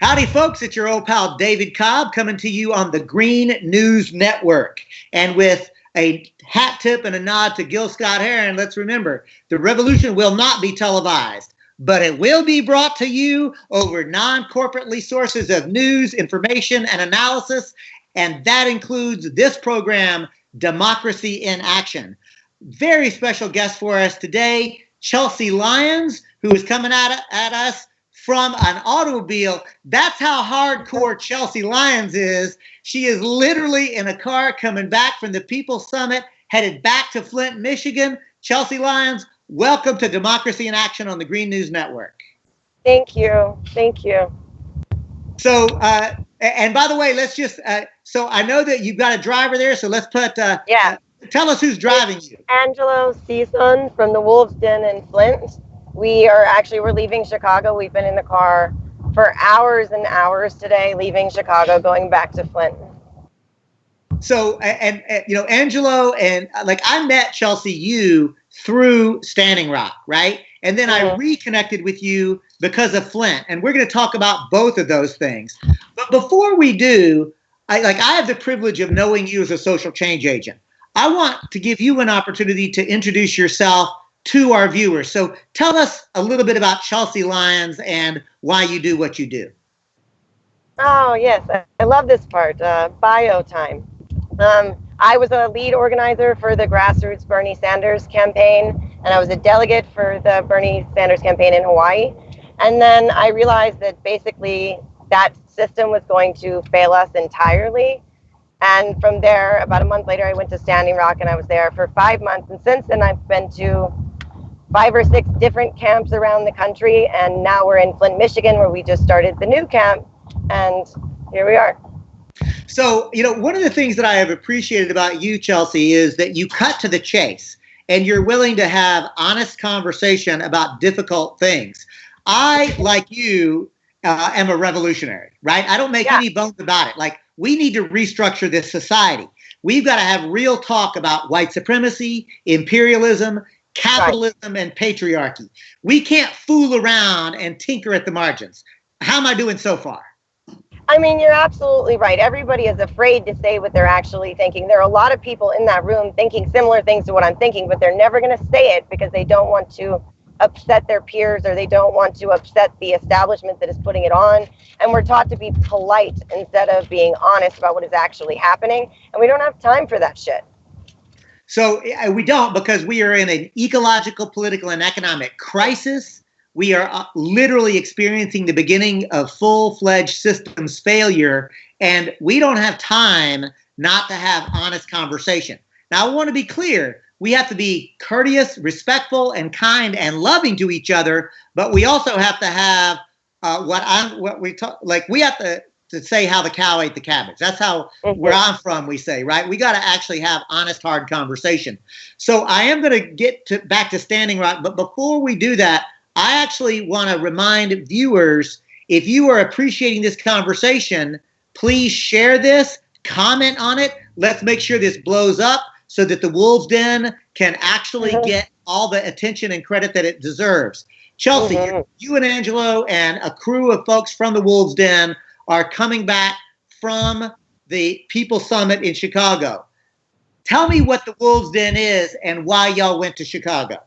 Howdy, folks. It's your old pal David Cobb coming to you on the Green News Network. And with a hat tip and a nod to Gil Scott-Heron, let's remember, the revolution will not be televised, but it will be brought to you over non-corporately sources of news, information, and analysis. And that includes this program, Democracy in Action. Very special guest for us today, Chelsea Lyons, who is coming at us from an automobile. That's how hardcore Chelsea Lyons is. She is literally in a car coming back from the People's Summit, headed back to Flint, Michigan. Chelsea Lyons, welcome to Democracy in Action on the Green News Network. Thank you. Thank you. So, and by the way, let's just, so I know that you've got a driver there, so let's put, tell us who's driving you. Angelo Season from the Wolves Den in Flint. We're leaving Chicago. We've been in the car for hours and hours today, leaving Chicago, going back to Flint. So, and you know, Angelo and I met Chelsea you through Standing Rock, right? And then I reconnected with you because of Flint, and we're going to talk about both of those things. But before we do, I have the privilege of knowing you as a social change agent. I want to give you an opportunity to introduce yourself to our viewers. So tell us a little bit about Chelsea Lyons and why you do what you do. Oh, yes. I love this part, bio time. I was a lead organizer for the grassroots Bernie Sanders campaign, and I was a delegate for the Bernie Sanders campaign in Hawaii. And then I realized that basically that system was going to fail us entirely. And from there, about a month later, I went to Standing Rock, and I was there for 5 months. And since then, I've been to 5 or 6 different camps around the country. And now we're in Flint, Michigan, where we just started the new camp. And here we are. So, you know, one of the things that I have appreciated about you, Chelsea, is that you cut to the chase and you're willing to have honest conversation about difficult things. I, like you, am a revolutionary, right? I don't make any bones about it. Like, we need to restructure this society. We've got to have real talk about white supremacy, imperialism, capitalism, and patriarchy. We can't fool around and tinker at the margins. How am I doing so far? I mean, you're absolutely right. Everybody is afraid to say what they're actually thinking. There are a lot of people in that room thinking similar things to what I'm thinking, but they're never going to say it because they don't want to upset their peers, or they don't want to upset the establishment that is putting it on. And we're taught to be polite instead of being honest about what is actually happening. And we don't have time for that shit. So we don't, because we are in an ecological, political, and economic crisis. We are literally experiencing the beginning of full-fledged systems failure, and we don't have time not to have honest conversation. Now, I want to be clear. We have to be courteous, respectful, and kind and loving to each other, but we also have to have we have to say how the cow ate the cabbage. That's how where I'm from, we say, right? We got to actually have honest, hard conversation. So I am going to get back to Standing Rock, but before we do that, I actually want to remind viewers, if you are appreciating this conversation, please share this, comment on it. Let's make sure this blows up so that the Wolves Den can actually get all the attention and credit that it deserves. Chelsea, you and Angelo and a crew of folks from the Wolves Den are coming back from the People's Summit in Chicago. Tell me what the Wolves Den is and why y'all went to Chicago.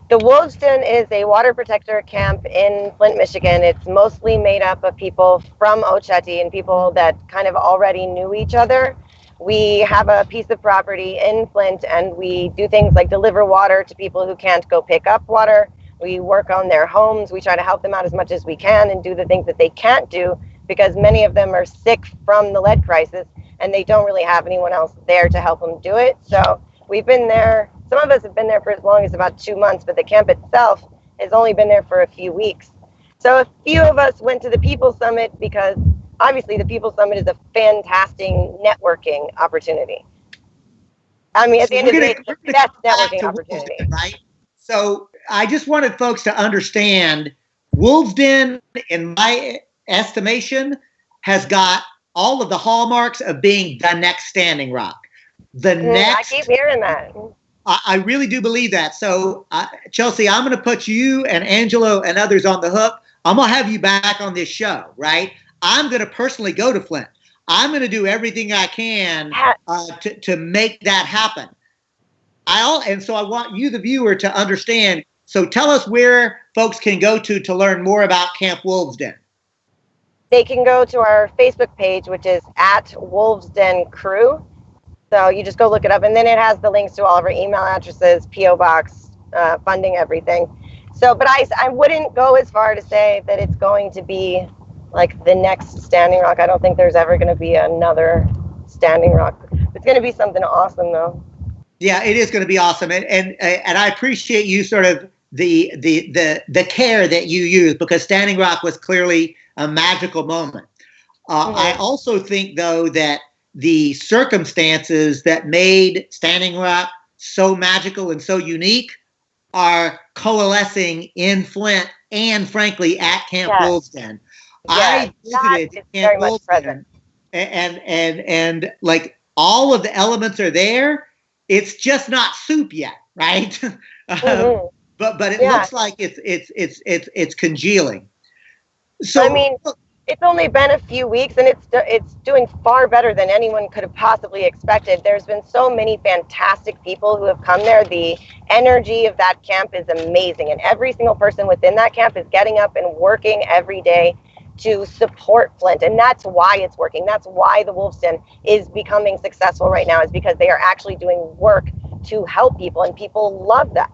The Wolves Den is a water protector camp in Flint, Michigan. It's mostly made up of people from Oceti and people that kind of already knew each other. We have a piece of property in Flint, and we do things like deliver water to people who can't go pick up water. We work on their homes. We try to help them out as much as we can and do the things that they can't do, because many of them are sick from the lead crisis and they don't really have anyone else there to help them do it. So we've been there. Some of us have been there for as long as about 2 months, but the camp itself has only been there for a few weeks. So a few of us went to the People's Summit because obviously the People's Summit is a fantastic networking opportunity. I mean, at the end of the day, it's the best networking opportunity. Right? So I just wanted folks to understand, Wolves Den, in my estimation, has got all of the hallmarks of being the next Standing Rock. I keep hearing that. I really do believe that. So, Chelsea, I'm going to put you and Angelo and others on the hook I'm going to have you back on this show, right? I'm going to personally go to Flint. I'm going to do everything I can to make that happen. And so I want you, the viewer, to understand. So tell us where folks can go to learn more about Camp Wolves Den. They can go to our Facebook page, which is at Wolves Den Crew. So you just go look it up, and then it has the links to all of our email addresses, PO box, funding, everything. So, but I wouldn't go as far to say that it's going to be like the next Standing Rock. I don't think there's ever going to be another Standing Rock. It's going to be something awesome, though. Yeah, it is going to be awesome, and I appreciate you sort of the care that you use, because Standing Rock was clearly a magical moment. I also think, though, that the circumstances that made Standing Rock so magical and so unique are coalescing in Flint and, frankly, at Camp Wolves Den. I visited Camp Wolves Den, and like all of the elements are there. It's just not soup yet, right? But it looks like it's congealing. So I mean, it's only been a few weeks, and it's doing far better than anyone could have possibly expected. There's been so many fantastic people who have come there. The energy of that camp is amazing, and every single person within that camp is getting up and working every day to support Flint, and that's why it's working. That's why the Wolves Den is becoming successful right now, is because they are actually doing work to help people, and people love that.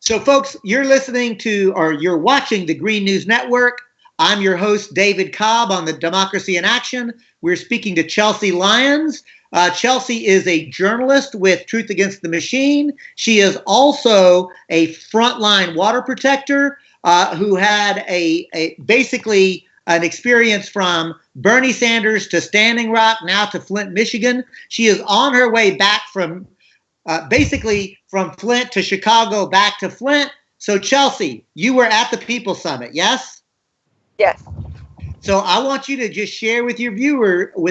So, folks, you're listening to, or you're watching, the Green News Network. I'm your host, David Cobb, on the Democracy in Action. We're speaking to Chelsea Lyons. Chelsea is a journalist with Truth Against the Machine. She is also a frontline water protector who had basically an experience from Bernie Sanders to Standing Rock, now to Flint, Michigan. She is on her way back from basically from Flint to Chicago, back to Flint. So, Chelsea, you were at the People Summit, yes? Yes. So I want you to just share with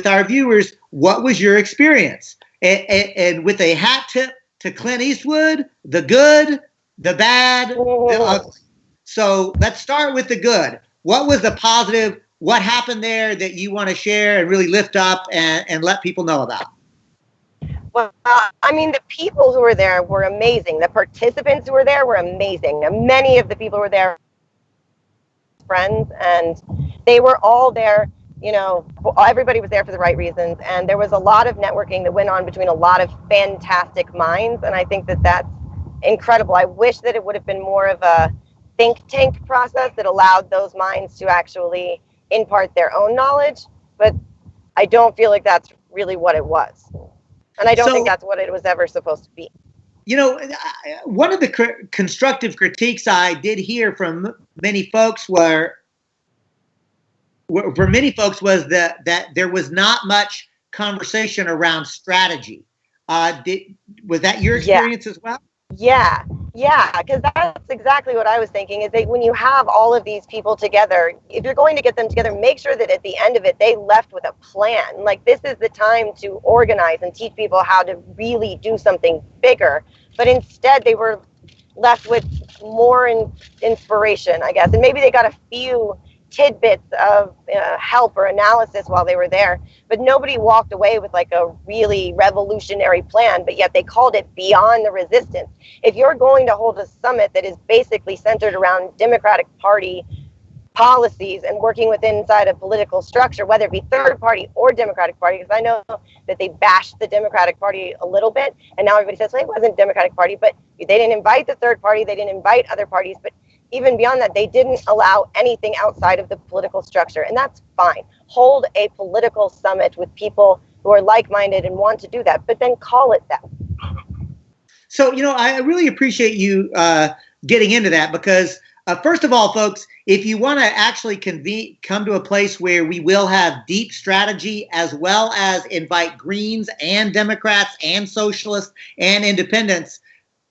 our viewers, what was your experience? And with a hat tip to Clint Eastwood, the good, the bad, the ugly. So let's start with the good. What was the positive? What happened there that you want to share and really lift up and let people know about? Well, I mean, the people who were there were amazing. The participants who were there were amazing. Many of the people who were there friends, and they were all there. You know, everybody was there for the right reasons, and there was a lot of networking that went on between a lot of fantastic minds, and I think that that's incredible. I wish that it would have been more of a think tank process that allowed those minds to actually impart their own knowledge, but I don't feel like that's really what it was. And I don't think that's what it was ever supposed to be. You know, one of the constructive critiques I did hear from many folks was that there was not much conversation around strategy. Was that your experience as well? Yeah, because that's exactly what I was thinking, is that when you have all of these people together, if you're going to get them together, make sure that at the end of it, they left with a plan. Like, this is the time to organize and teach people how to really do something bigger. But instead, they were left with more inspiration, I guess. And maybe they got a few tidbits of help or analysis while they were there, but nobody walked away with like a really revolutionary plan, but yet they called it Beyond the Resistance. If you're going to hold a summit that is basically centered around Democratic Party policies and working within inside a political structure, whether it be third party or Democratic Party, because I know that they bashed the Democratic Party a little bit, and now everybody says, well, it wasn't Democratic Party, but they didn't invite the third party, they didn't invite other parties, but even beyond that, they didn't allow anything outside of the political structure, and that's fine. Hold a political summit with people who are like-minded and want to do that, but then call it that. So, you know, I really appreciate you getting into that, because first of all, folks, if you want to actually come to a place where we will have deep strategy, as well as invite Greens and Democrats and Socialists and Independents,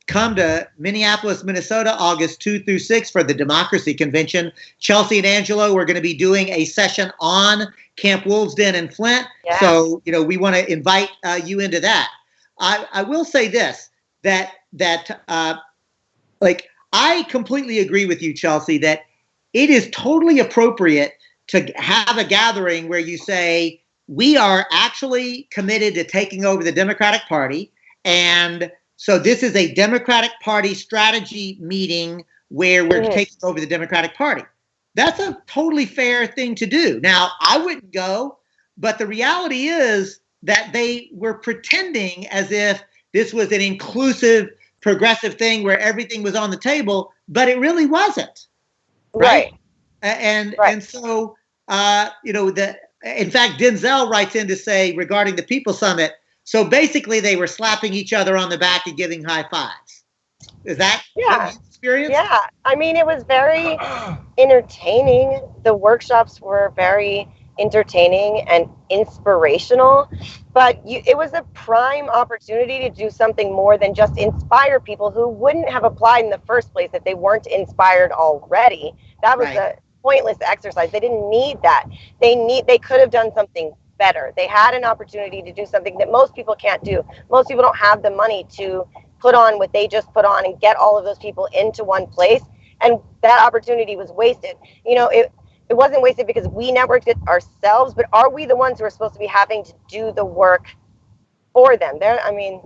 come to Minneapolis, Minnesota, August 2 through 6 for the Democracy Convention. Chelsea and Angelo, we're going to be doing a session on Camp Wolves Den in Flint. Yeah. So, you know, we want to invite you into that. I will say this, that I completely agree with you, Chelsea, that it is totally appropriate to have a gathering where you say, we are actually committed to taking over the Democratic Party. And so this is a Democratic Party strategy meeting where we're taking over the Democratic Party. That's a totally fair thing to do. Now, I wouldn't go, but the reality is that they were pretending as if this was an inclusive, progressive thing where everything was on the table, but it really wasn't. Right. And so, in fact, Denzel writes in to say regarding the People Summit, so basically they were slapping each other on the back and giving high fives. Is that what you experienced? Yeah. I mean, it was very entertaining. The workshops were very entertaining and inspirational, but it was a prime opportunity to do something more than just inspire people who wouldn't have applied in the first place if they weren't inspired already. That was a pointless exercise. They didn't need that. They could have done something better. They had an opportunity to do something that most people can't do. Most people don't have the money to put on what they just put on and get all of those people into one place. And that opportunity was wasted. It wasn't wasted because we networked it ourselves, but are we the ones who are supposed to be having to do the work for them? Isn't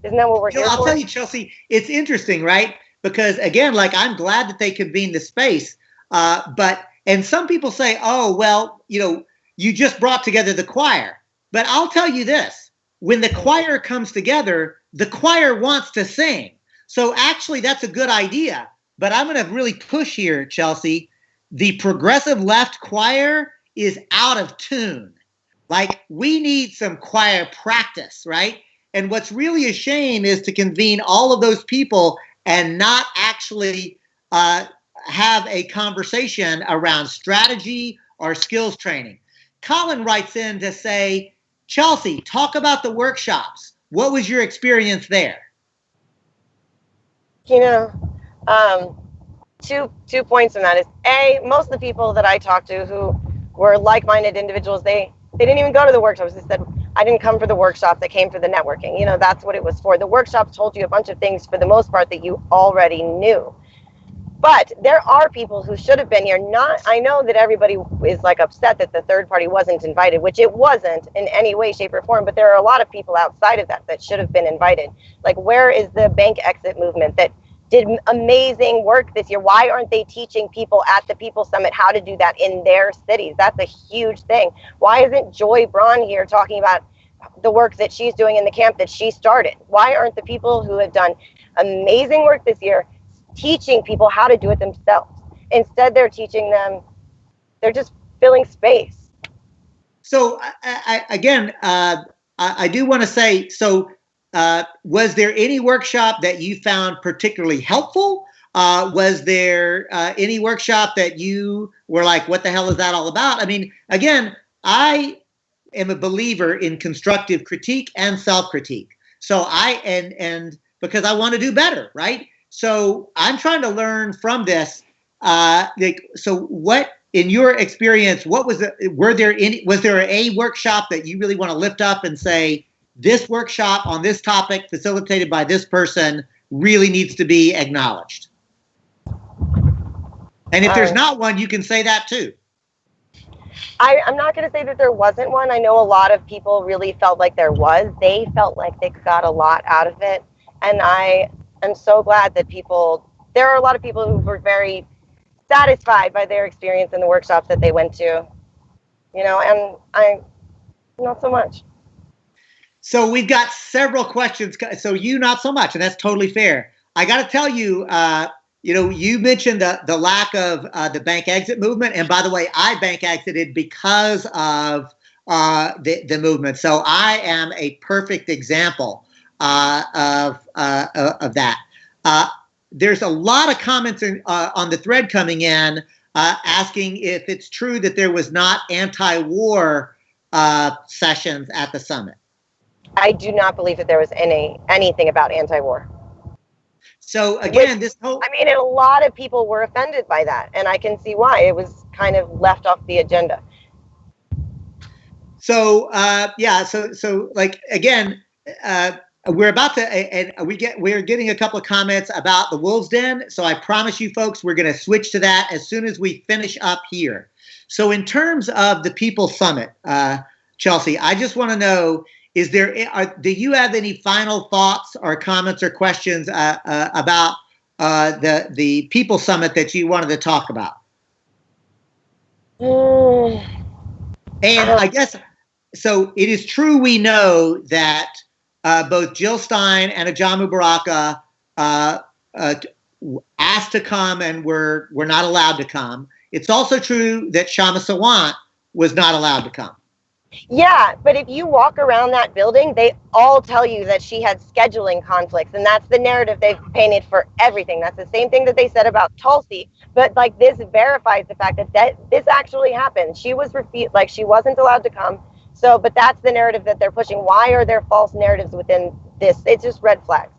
that what we're here for? I'll tell you, Chelsea, it's interesting, right? Because again, I'm glad that they convened the space. And some people say, oh, well, you just brought together the choir. But I'll tell you this, when the choir comes together, the choir wants to sing. So actually, that's a good idea. But I'm going to really push here, Chelsea. The progressive left choir is out of tune. We need some choir practice, right? And what's really a shame is to convene all of those people and not actually have a conversation around strategy or skills training. Colin writes in to say, Chelsea, talk about the workshops. What was your experience there? Two points on that is, A, most of the people that I talked to who were like-minded individuals, they didn't even go to the workshops. They said, I didn't come for the workshops, I came for the networking. That's what it was for. The workshops told you a bunch of things for the most part that you already knew. But there are people who should have been here. I know that everybody is upset that the third party wasn't invited, which it wasn't in any way, shape, or form. But there are a lot of people outside of that should have been invited. Where is the bank exit movement that did amazing work this year? Why aren't they teaching people at the People Summit how to do that in their cities? That's a huge thing. Why isn't Joy Braun here talking about the work that she's doing in the camp that she started? Why aren't the people who have done amazing work this year teaching people how to do it themselves? Instead, they're teaching them, they're just filling space. So I do want to say, was there any workshop that you found particularly helpful? Was there any workshop that you were like, what the hell is that all about? Again, I am a believer in constructive critique and self-critique. So and because I want to do better, right? So I'm trying to learn from this. So what, in your experience, was there a workshop that you really want to lift up and say, this workshop on this topic facilitated by this person really needs to be acknowledged? And if there's not one, you can say that too. I'm not going to say that there wasn't one. I know a lot of people really felt like there was. They felt like they got a lot out of it. And I am so glad that there are a lot of people who were very satisfied by their experience in the workshops that they went to, and I not so much. So we've got several questions. So you not so much, and that's totally fair. I got to tell you, you mentioned the lack of the bank exit movement, and by the way, I bank exited because of the movement. So I am a perfect example of that. There's a lot of comments on the thread coming in asking if it's true that there was not anti-war sessions at the summit. I do not believe that there was anything about anti-war. So again, a lot of people were offended by that, and I can see why. It was kind of left off the agenda. So again, we're about to, and we're getting a couple of comments about the Wolves Den. So I promise you folks, we're going to switch to that as soon as we finish up here. So in terms of the People's Summit, Chelsea, I just want to know, do you have any final thoughts or comments or questions about the People's Summit that you wanted to talk about? And I guess, so it is true, we know that both Jill Stein and Ajamu Baraka asked to come and were not allowed to come. It's also true that Shama Sawant was not allowed to come. Yeah, but if you walk around that building, they all tell you that she had scheduling conflicts, and that's the narrative they've painted for everything. That's the same thing that they said about Tulsi, but like this verifies the fact that this actually happened. She was she wasn't allowed to come. So, but that's the narrative that they're pushing. Why are there false narratives within this? It's just red flags.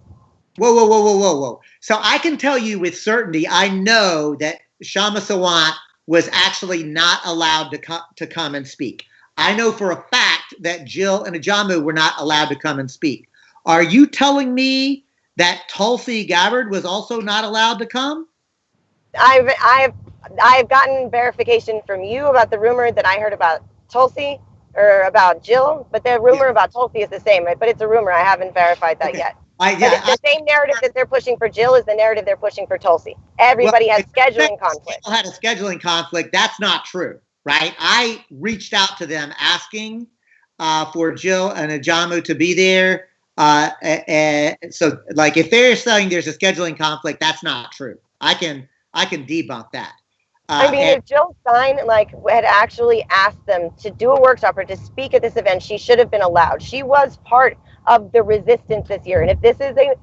Whoa. So I can tell you with certainty, I know that Shama Sawant was actually not allowed to come and speak. I know for a fact that Jill and Ajamu were not allowed to come and speak. Are you telling me that Tulsi Gabbard was also not allowed to come? I've gotten verification from you about the rumor that I heard about Tulsi or about Jill, but the rumor about Tulsi is the same, right? But it's a rumor. I haven't verified that yet. The same narrative that they're pushing for Jill is the narrative they're pushing for Tulsi. Everybody has scheduling conflict. Had a scheduling conflict. That's not true, right? I reached out to them asking for Jill and Ajamu to be there. So, like, if they're saying there's a scheduling conflict, that's not true. I can debunk that. If Jill Stein had actually asked them to do a workshop or to speak at this event, she should have been allowed. She was part of the resistance this year, and if this is a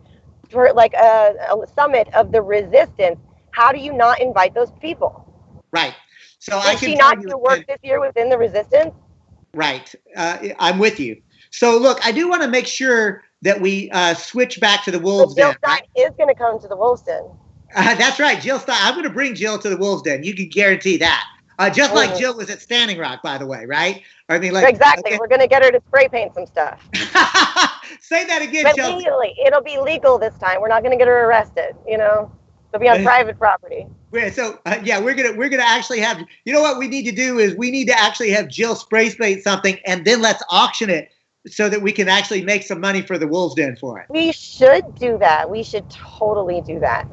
summit of the resistance, how do you not invite those people? Right. So Did she not do work this year within the resistance? Right. I'm with you. So look, I do want to make sure that we switch back to the Wolves Den. Jill Stein is going to come to the Wolves Den. That's right, Jill Stein. I'm going to bring Jill to the Wolves Den. You can guarantee that. Just like Jill was at Standing Rock, by the way, right? I mean, exactly. Okay. We're going to get her to spray paint some stuff. Say that again, but Chelsea. Legally, it'll be legal this time. We're not going to get her arrested. It'll be on private property. So we're gonna actually have. You know what we need to do is we need to actually have Jill spray paint something, and then let's auction it so that we can actually make some money for the Wolves Den for it. We should do that. We should totally do that.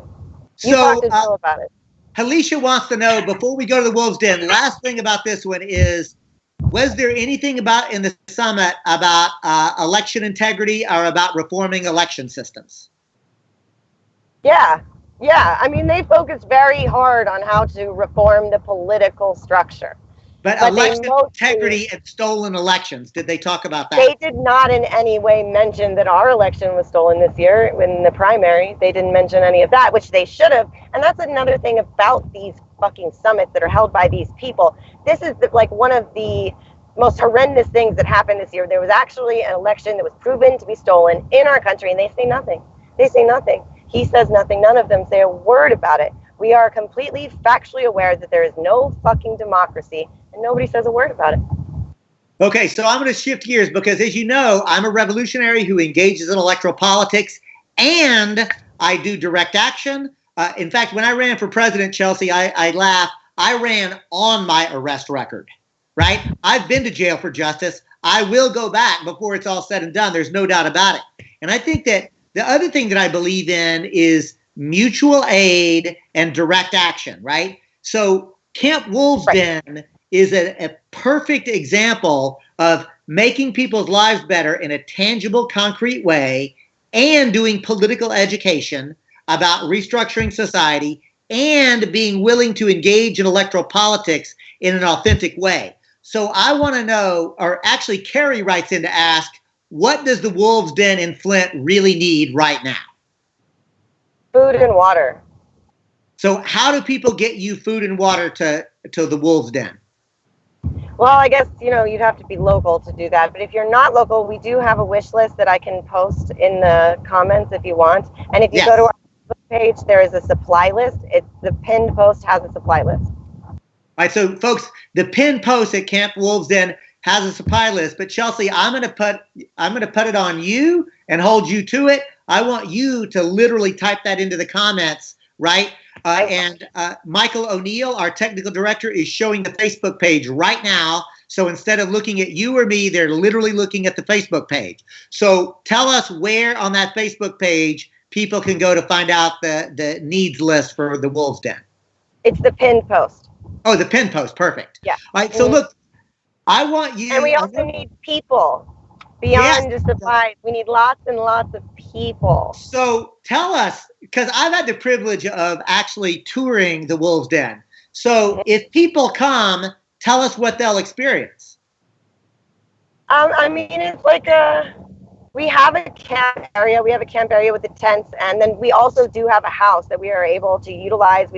You talk to Jill about it. Alicia wants to know, before we go to the Wolves Den, last thing about this one is, was there anything about in the summit about election integrity or about reforming election systems? Yeah. I mean, they focused very hard on how to reform the political structure. But election integrity and stolen elections, did they talk about that? They did not in any way mention that our election was stolen this year in the primary. They didn't mention any of that, which they should have. And that's another thing about these fucking summits that are held by these people. This is one of the most horrendous things that happened this year. There was actually an election that was proven to be stolen in our country, and they say nothing. He says nothing. None of them say a word about it. We are completely factually aware that there is no fucking democracy, and nobody says a word about it. Okay, so I'm going to shift gears because, as you know, I'm a revolutionary who engages in electoral politics, and I do direct action. In fact, when I ran for president, Chelsea, I laugh. I ran on my arrest record, right? I've been to jail for justice. I will go back before it's all said and done. There's no doubt about it. And I think that the other thing that I believe in is mutual aid and direct action, right? So Camp Wolves Den is a perfect example of making people's lives better in a tangible, concrete way and doing political education about restructuring society and being willing to engage in electoral politics in an authentic way. So I want to know, or actually Carrie writes in to ask, what does the Wolves Den in Flint really need right now? Food and water. So how do people get you food and water to the Wolves Den? Well, I guess, you'd have to be local to do that. But if you're not local, we do have a wish list that I can post in the comments if you want. And if you go to our Facebook page, there is a supply list. The pinned post has a supply list. All right, so folks, the pinned post at Camp Wolves Den has a supply list. But Chelsea, I'm gonna put it on you and hold you to it. I want you to literally type that into the comments, right? And Michael O'Neill, our technical director, is showing the Facebook page right now. So instead of looking at you or me, they're literally looking at the Facebook page. So tell us where on that Facebook page people can go to find out the needs list for the Wolves Den. It's the pinned post. Oh, the pinned post. Perfect. Yeah. All right. So look, I want you. And we also need people beyond just the five. We need lots and lots of people. So tell us, because I've had the privilege of actually touring the Wolves Den. So if people come, tell us what they'll experience. I mean, it's like we have a camp area. We have a camp area with the tents, and then we also do have a house that we are able to utilize.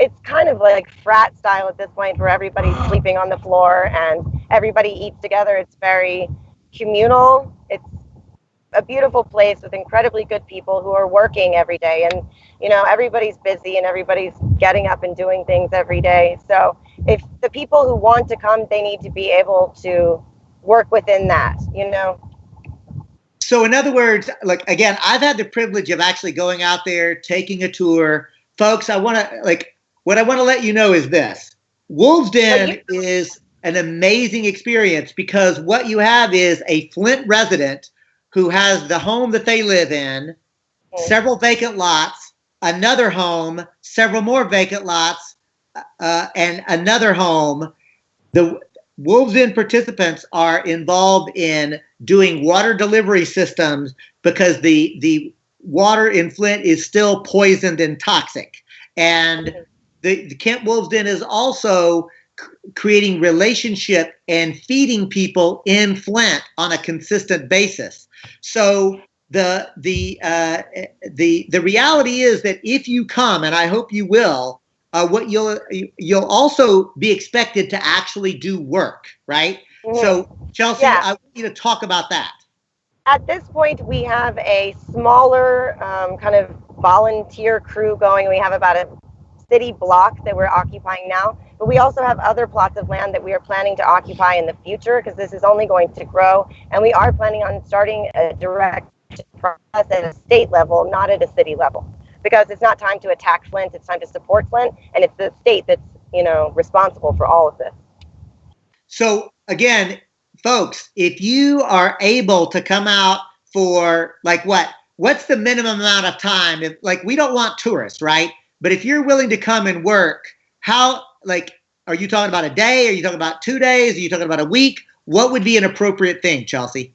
It's kind of like frat style at this point, where everybody's sleeping on the floor and everybody eats together. It's very communal. It's a beautiful place with incredibly good people who are working every day, and everybody's busy and everybody's getting up and doing things every day. So if the people who want to come, they need to be able to work within that. So in other words, like, again, I've had the privilege of actually going out there, taking a tour. Folks, what I want to let you know is this. Wolves Den is an amazing experience, because what you have is a Flint resident who has the home that they live in, several vacant lots, another home, several more vacant lots, and another home. The Wolves Den participants are involved in doing water delivery systems, because the water in Flint is still poisoned and toxic. And the Camp Wolves Den is also creating relationship and feeding people in Flint on a consistent basis. So the reality is that if you come, and I hope you will, what you'll also be expected to actually do work, right? So Chelsea, I want you to talk about that. At this point, we have a smaller kind of volunteer crew going. We have about a city block that we're occupying now, but we also have other plots of land that we are planning to occupy in the future, because this is only going to grow, and we are planning on starting a direct process at a state level, not at a city level, because it's not time to attack Flint, it's time to support Flint, and it's the state that's responsible for all of this. So again, folks, if you are able to come out for what's the minimum amount of time? We don't want tourists, right? But if you're willing to come and work, are you talking about a day? Are you talking about 2 days? Are you talking about a week? What would be an appropriate thing, Chelsea?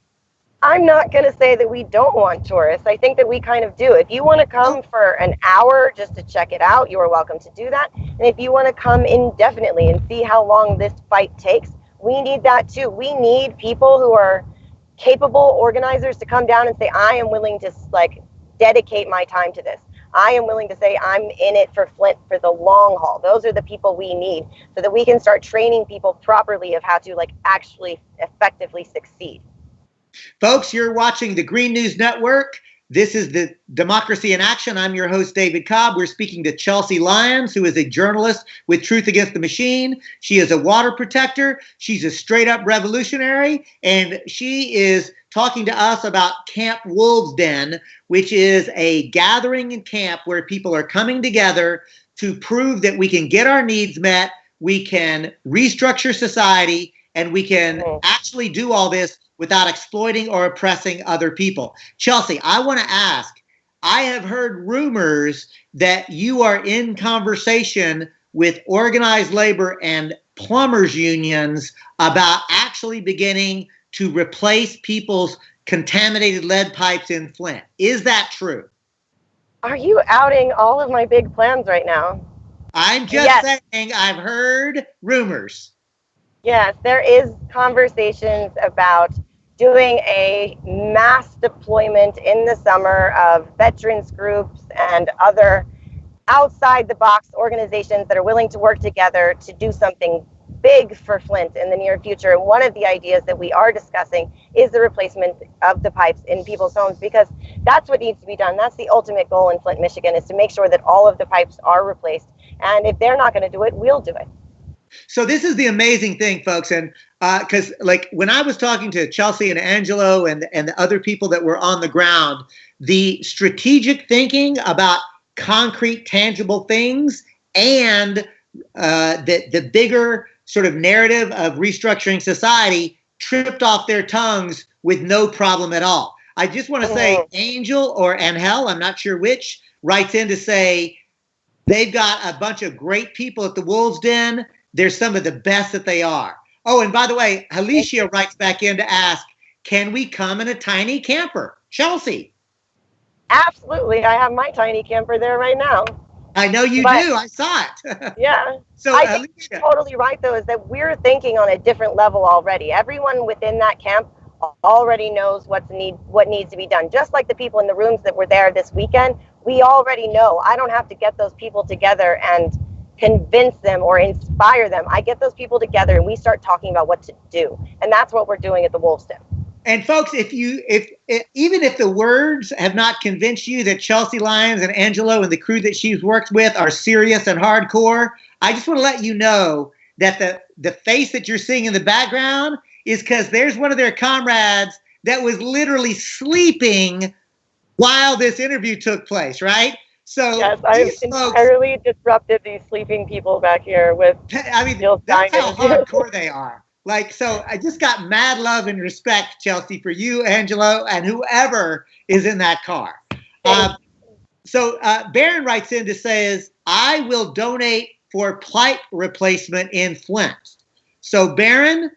I'm not going to say that we don't want tourists. I think that we kind of do. If you want to come for an hour just to check it out, you are welcome to do that. And if you want to come indefinitely and see how long this fight takes, we need that too. We need people who are capable organizers to come down and say, I am willing to dedicate my time to this. I am willing to say I'm in it for Flint for the long haul. Those are the people we need, so that we can start training people properly of how to actually effectively succeed. Folks, you're watching the Green News Network. This is the Democracy in Action. I'm your host, David Cobb. We're speaking to Chelsea Lyons, who is a journalist with Truth Against the Machine. She is a water protector. She's a straight up revolutionary, and she is talking to us about Camp Wolves Den, which is a gathering in camp where people are coming together to prove that we can get our needs met, we can restructure society, and we can actually do all this without exploiting or oppressing other people. Chelsea, I want to ask, I have heard rumors that you are in conversation with organized labor and plumbers unions about actually beginning to replace people's contaminated lead pipes in Flint. Is that true? Are you outing all of my big plans right now? I'm just saying I've heard rumors. Yes, there is conversations about doing a mass deployment in the summer of veterans groups and other outside the box organizations that are willing to work together to do something big for Flint in the near future. And one of the ideas that we are discussing is the replacement of the pipes in people's homes, because that's what needs to be done. That's the ultimate goal in Flint, Michigan, is to make sure that all of the pipes are replaced. And if they're not going to do it, we'll do it. So this is the amazing thing, folks, and because like when I was talking to Chelsea and Angelo and the other people that were on the ground, the strategic thinking about concrete, tangible things and the bigger sort of narrative of restructuring society tripped off their tongues with no problem at all. I just want to say Angel or Angel, I'm not sure which, writes in to say they've got a bunch of great people at the Wolves Den. They're some of the best that they are. Oh, and by the way, Alicia writes back in to ask, can we come in a tiny camper? Chelsea. Absolutely. I have my tiny camper there right now. I know you do. I saw it. Yeah. So I think you're totally right, though, is that we're thinking on a different level already. Everyone within that camp already knows what needs to be done. Just like the people in the rooms that were there this weekend, we already know. I don't have to get those people together and convince them or inspire them. I get those people together and we start talking about what to do. And that's what we're doing at the Wolves Den. And folks, even if the words have not convinced you that Chelsea Lyons and Angelo and the crew that she's worked with are serious and hardcore, I just want to let you know that the face that you're seeing in the background is because there's one of their comrades that was literally sleeping while this interview took place, right? So yes, I've entirely disrupted these sleeping people back here with. I mean, that's how hardcore they are. Like, so I just got mad love and respect, Chelsea, for you, Angelo, and whoever is in that car. So Barron writes in to say, I will donate for pipe replacement in Flint. So Barron,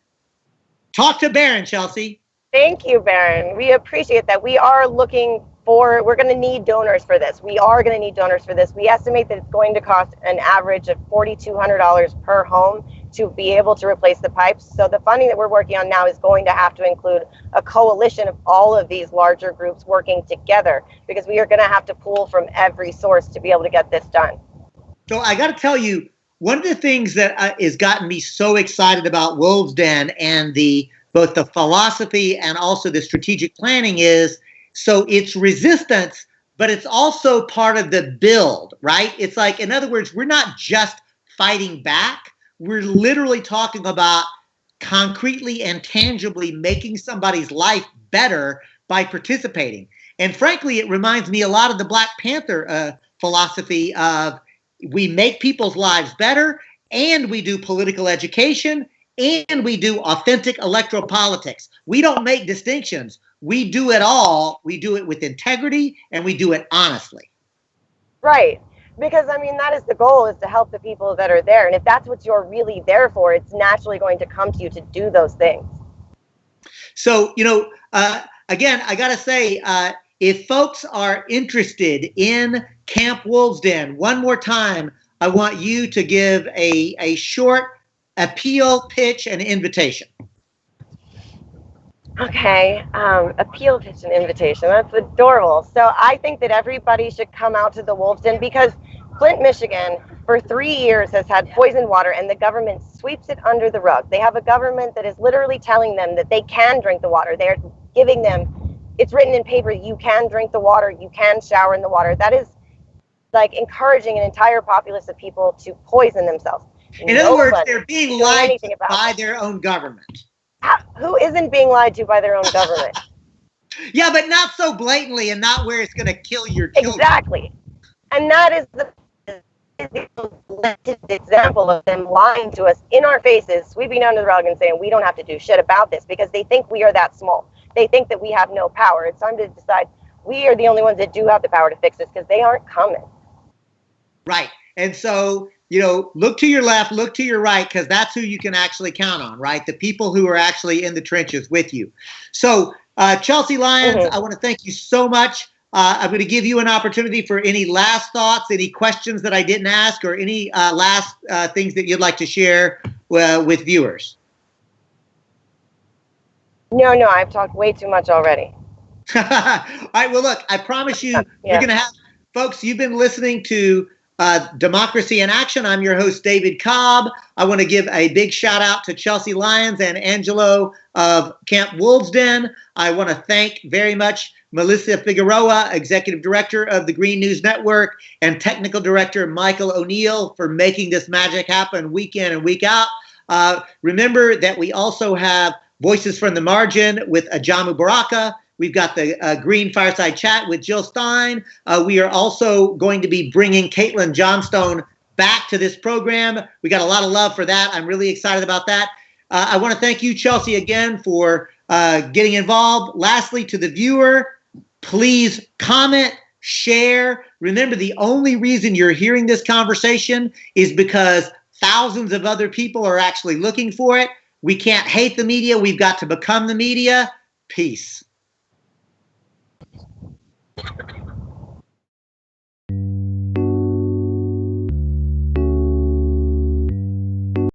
talk to Barron, Chelsea. Thank you, Barron. We appreciate that. We are looking for, we're going to need donors for this. We are going to need donors for this. We estimate that it's going to cost an average of $4,200 per home to be able to replace the pipes. So the funding that we're working on now is going to have to include a coalition of all of these larger groups working together, because we are going to have to pull from every source to be able to get this done. So I got to tell you, one of the things that has gotten me so excited about Wolves Den and both the philosophy and also the strategic planning is, so it's resistance, but it's also part of the build, right? It's like, in other words, we're not just fighting back. We're literally talking about concretely and tangibly making somebody's life better by participating. And frankly, it reminds me a lot of the Black Panther philosophy of we make people's lives better, and we do political education, and we do authentic electoral politics. We don't make distinctions. We do it all. We do it with integrity, and we do it honestly. Right. Because, I mean, that is the goal, is to help the people that are there. And if that's what you're really there for, it's naturally going to come to you to do those things. So, again, I got to say, if folks are interested in Camp Wolves Den, one more time, I want you to give a short appeal, pitch, and invitation. Okay, appeal, pitch, and invitation. That's adorable. So I think that everybody should come out to the Wolves Den, because Flint, Michigan, for 3 years has had poisoned water, and the government sweeps it under the rug. They have a government that is literally telling them that they can drink the water. They're giving them, it's written in paper, you can drink the water, you can shower in the water. That is like encouraging an entire populace of people to poison themselves. In other words, they're being lied to by their own government. Who isn't being lied to by their own government? Yeah, but not so blatantly, and not where it's going to kill your children. Exactly. And that is the example of them lying to us in our faces, sweeping under the rug and saying we don't have to do shit about this, because they think we are that small. They think that we have no power. It's time to decide we are the only ones that do have the power to fix this, because they aren't coming. Right. And so, look to your left, look to your right, because that's who you can actually count on, right? The people who are actually in the trenches with you. So, Chelsea Lyons, I want to thank you so much. I'm going to give you an opportunity for any last thoughts, any questions that I didn't ask, or any last things that you'd like to share with viewers. No, I've talked way too much already. All right. Well, look, I promise you, you're going to have, folks, you've been listening to Democracy in Action. I'm your host, David Cobb. I want to give a big shout out to Chelsea Lyons and Angelo of Camp Wolves Den. I want to thank very much Melissa Figueroa, Executive Director of the Green News Network, and Technical Director Michael O'Neill for making this magic happen week in and week out. Remember that we also have Voices from the Margin with Ajamu Baraka. We've got the Green Fireside Chat with Jill Stein. We are also going to be bringing Caitlin Johnstone back to this program. We got a lot of love for that. I'm really excited about that. I want to thank you, Chelsea, again for getting involved. Lastly, to the viewer, please comment, share. Remember, the only reason you're hearing this conversation is because thousands of other people are actually looking for it. We can't hate the media. We've got to become the media. Peace.